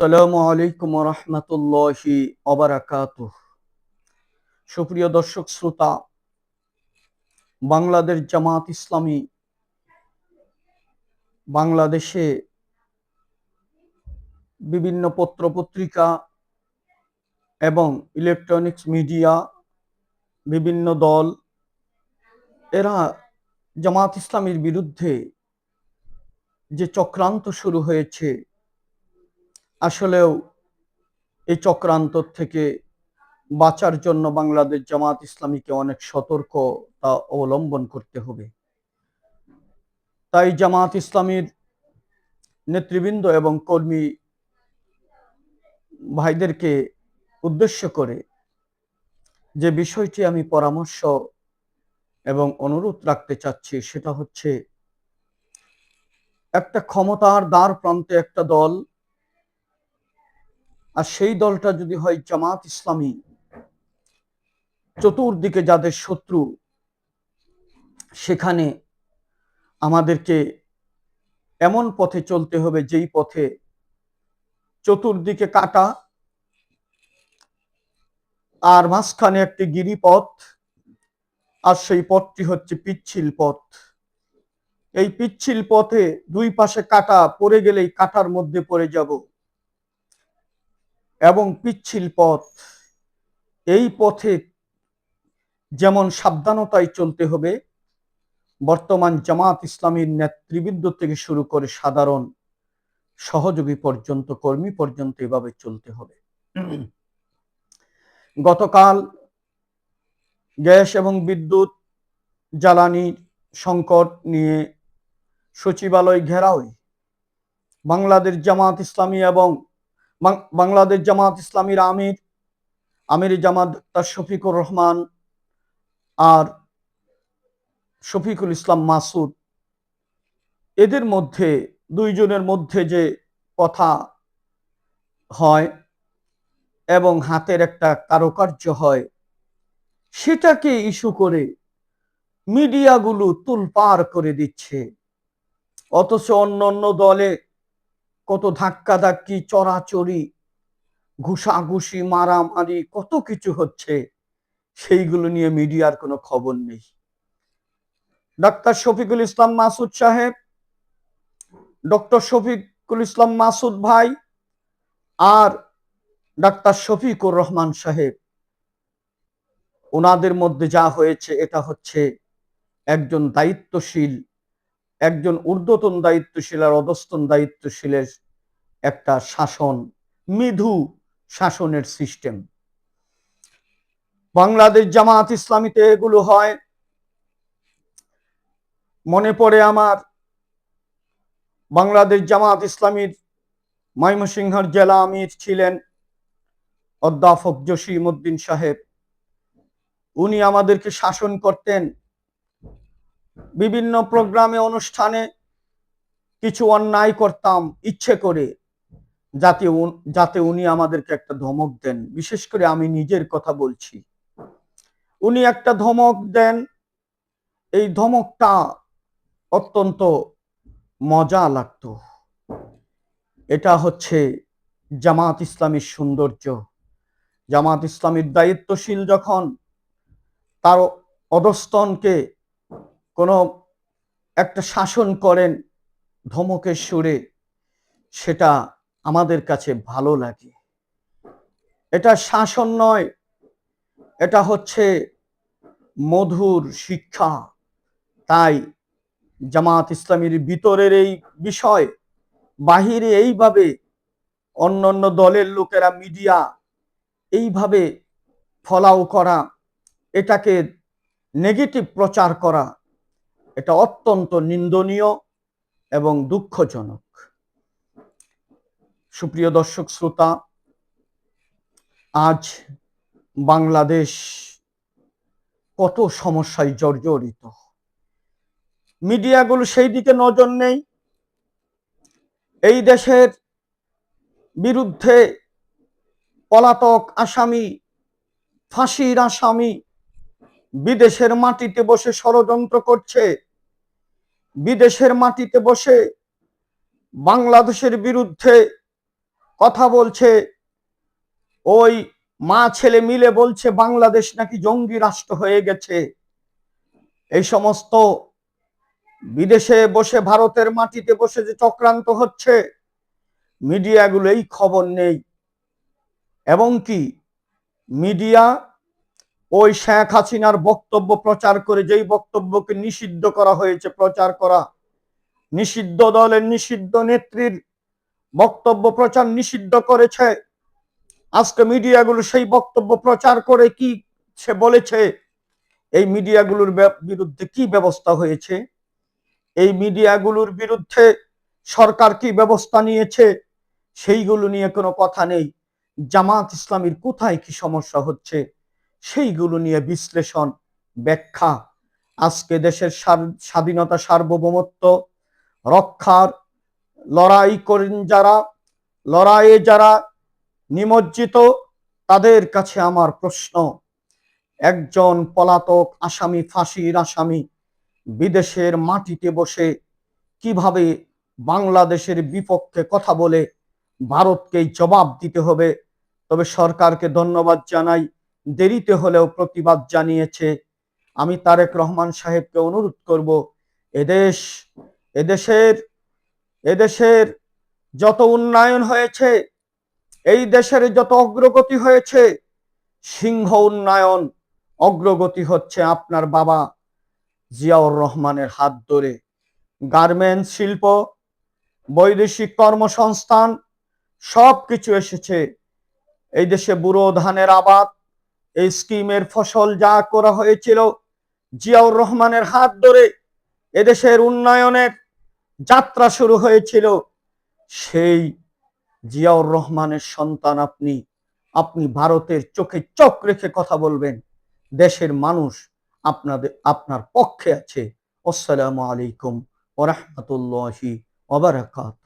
আসসালামু আলাইকুম ওয়া রাহমাতুল্লাহি ওয়া বারাকাতুহু। সুপ্রিয় দর্শক শ্রোতা, বাংলাদেশ জামাত ইসলামী বাংলাদেশে বিভিন্ন পত্র-পত্রিকা এবং ইলেকট্রনিক্স মিডিয়া, বিভিন্ন দল এরা জামাত ইসলামীর বিরুদ্ধে যে চক্রান্ত শুরু হয়েছে, আসলেও এই চক্রান্ত থেকে বাঁচার জন্য বাংলাদেশ জামাত ইসলামীকে অনেক সতর্কতা অবলম্বন করতে হবে। তাই জামাত ইসলামীর নেতৃবৃন্দ এবং কর্মী ভাইদেরকে উদ্দেশ্য করে যে বিষয়টি আমি পরামর্শ এবং অনুরোধ রাখতে চাচ্ছি, সেটা হচ্ছে একটা ক্ষমতার দ্বার প্রান্তে একটা দল, আর সেই দলটা যদি হয় জামাত ইসলামী, চতুর্দিকে যাদের শত্রু, সেখানে আমাদেরকে এমন পথে চলতে হবে যেই পথে চতুর্দিকে কাটা আর মাঝখানে একটি গিরিপথ, আর সেই পথটি হচ্ছে পিচ্ছিল পথ। এই পিচ্ছিল পথে দুই পাশে কাটা, পড়ে গেলেই কাটার মধ্যে পড়ে যাব, এবং পিচ্ছিল পথ, এই পথে যেমন সাবধানতায় চলতে হবে, বর্তমান জামাত ইসলামীর নেতৃবৃন্দ থেকে শুরু করে সাধারণ সহযোগী পর্যন্ত, কর্মী পর্যন্ত এভাবে চলতে হবে। গতকাল গ্যাস এবং বিদ্যুৎ জ্বালানির সংকট নিয়ে সচিবালয় ঘেরাও বাংলাদেশ জামাত ইসলামী এবং বাংলাদেশ জামাত ইসলামীর আমির জামাত ডাক্তার শফিকুর রহমান আর শফিকুল ইসলাম মাসুদ, এদের মধ্যে দুইজনের মধ্যে যে কথা হয় এবং হাতের একটা কারুকার্য হয়, সেটাকে ইস্যু করে মিডিয়াগুলো তুলপার করে দিচ্ছে। অথচ অন্য অন্য দলে কত ধাক্কাধাক্কি, চড়াচড়ি, ঘুষাঘুষি, মারামারি, কত কিছু হচ্ছে, সেইগুলো নিয়ে মিডিয়ার কোনো খবর নেই। ডাক্তার শফিকুল ইসলাম মাসুদ সাহেব, ডক্টর শফিকুল ইসলাম মাসুদ ভাই আর ডাক্তার শফিকুর রহমান সাহেব, ওনাদের মধ্যে যা হয়েছে, এটা হচ্ছে একজন দায়িত্বশীল, একজন ঊর্ধ্বতন দায়িত্বশীল আর অধস্তন দায়িত্বশীলের একটা শাসন, মৃদু শাসনের সিস্টেম। বাংলাদেশ জামাত ইসলামীতে এগুলো হয়। মনে পড়ে আমার বাংলাদেশ জামাত ইসলামীর ময়মনসিংহের জেলা আমির ছিলেন অধ্যাপক জসিম উদ্দিন সাহেব। উনি আমাদেরকে শাসন করতেন। বিভিন্ন প্রোগ্রামে, অনুষ্ঠানে কিছু অন্যায় করতাম ইচ্ছে করে, যাতে উনি আমাদেরকে একটা ধমক দেন। বিশেষ করে আমি নিজের কথা বলছি, উনি একটা ধমক দেন, এই ধমকটা অত্যন্ত মজা লাগতো। এটা হচ্ছে জামাত ইসলামীর সৌন্দর্য। জামাত ইসলামীর দায়িত্বশীল যখন তার অধস্তনকে কোনো একটা শাসন করেন ধমকের সুরে, সেটা আমাদের কাছে ভালো লাগে। এটা শাসন নয়, এটা হচ্ছে মধুর শিক্ষা। তাই জামাত ইসলামীর ভিতরের এই বিষয় বাহিরে এইভাবে অন্যান্য দলের লোকেরা, মিডিয়া এইভাবে ফলাও করা, এটাকে নেগেটিভ প্রচার করা, এটা অত্যন্ত নিন্দনীয় এবং দুঃখজনক। সুপ্রিয় দর্শক শ্রোতা, আজ বাংলাদেশ কত সমস্যায় জর্জরিত, মিডিয়াগুলো সেই দিকে নজর নেই। এই দেশের বিরুদ্ধে পলাতক আসামি, ফাঁসির আসামি বিদেশের মাটিতে বসে ষড়যন্ত্র করছে, বিদেশের মাটিতে বসে বাংলাদেশের বিরুদ্ধে কথা বলছে, ওই মা ছেলে মিলে বলছে বাংলাদেশ নাকি জঙ্গি রাষ্ট্র হয়ে গেছে। এই সমস্ত বিদেশে বসে, ভারতের মাটিতে বসে যে চক্রান্ত হচ্ছে, মিডিয়াগুলো এই খবর নেই। এবং কি মিডিয়া ওই শেখ হাসিনার বক্তব্য প্রচার করে, যেই বক্তব্যকে নিষিদ্ধ করা হয়েছে প্রচার করা, নিষিদ্ধ দলের নিষিদ্ধ নেত্রীর বক্তব্য প্রচার নিষিদ্ধ করেছে, আজকে মিডিয়াগুলো সেই বক্তব্য প্রচার করে কি সে বলেছে, এই মিডিয়াগুলোর বিরুদ্ধে কি ব্যবস্থা হয়েছে, এই মিডিয়াগুলোর বিরুদ্ধে সরকার কি ব্যবস্থা নিয়েছে, সেইগুলো নিয়ে কোনো কথা নেই। জামাত ইসলামীর কোথায় কি সমস্যা হচ্ছে সেইগুলো নিয়ে বিশ্লেষণ, ব্যাখ্যা। আজকে দেশের স্বাধীনতা সার্বভৌমত্ব রক্ষার লড়াই করেন যারা, লড়াইয়ে যারা নিমজ্জিত, তাদের কাছে আমার প্রশ্ন, একজন পলাতক আসামি, ফাঁসির আসামি বিদেশের মাটিতে বসে কিভাবে বাংলাদেশের বিপক্ষে কথা বলে ভারতকে জবাব দিতে হবে। তবে সরকারকে ধন্যবাদ জানাই, দেরিতে হলেও প্রতিবাদ জানিয়েছে। আমি তারেক রহমান সাহেবকে অনুরোধ করব, এদেশ এদেশের এদেশের যত উন্নয়ন হয়েছে, এই দেশের যত অগ্রগতি হয়েছে, সিংহ উন্নয়ন অগ্রগতি হচ্ছে আপনার বাবা জিয়াউর রহমানের হাত ধরে। গার্মেন্টস শিল্প, বৈদেশিক কর্মসংস্থান সবকিছু এসেছে। এই দেশে ব্যুরো ধানের আবাদ, এই স্কিমের ফসল যা করা হয়েছিল জিয়াউর রহমানের হাত ধরে এদেশের উন্নয়নের যাত্রা শুরু হয়েছিল। সেই জিয়াউর রহমানের সন্তান আপনি, আপনি ভারতের চোখে চোখ রেখে কথা বলবেন। দেশের মানুষ আপনার পক্ষে আছে। আসসালামু আলাইকুম ওয়া রাহমাতুল্লাহি ওয়া বারাকাতুহু।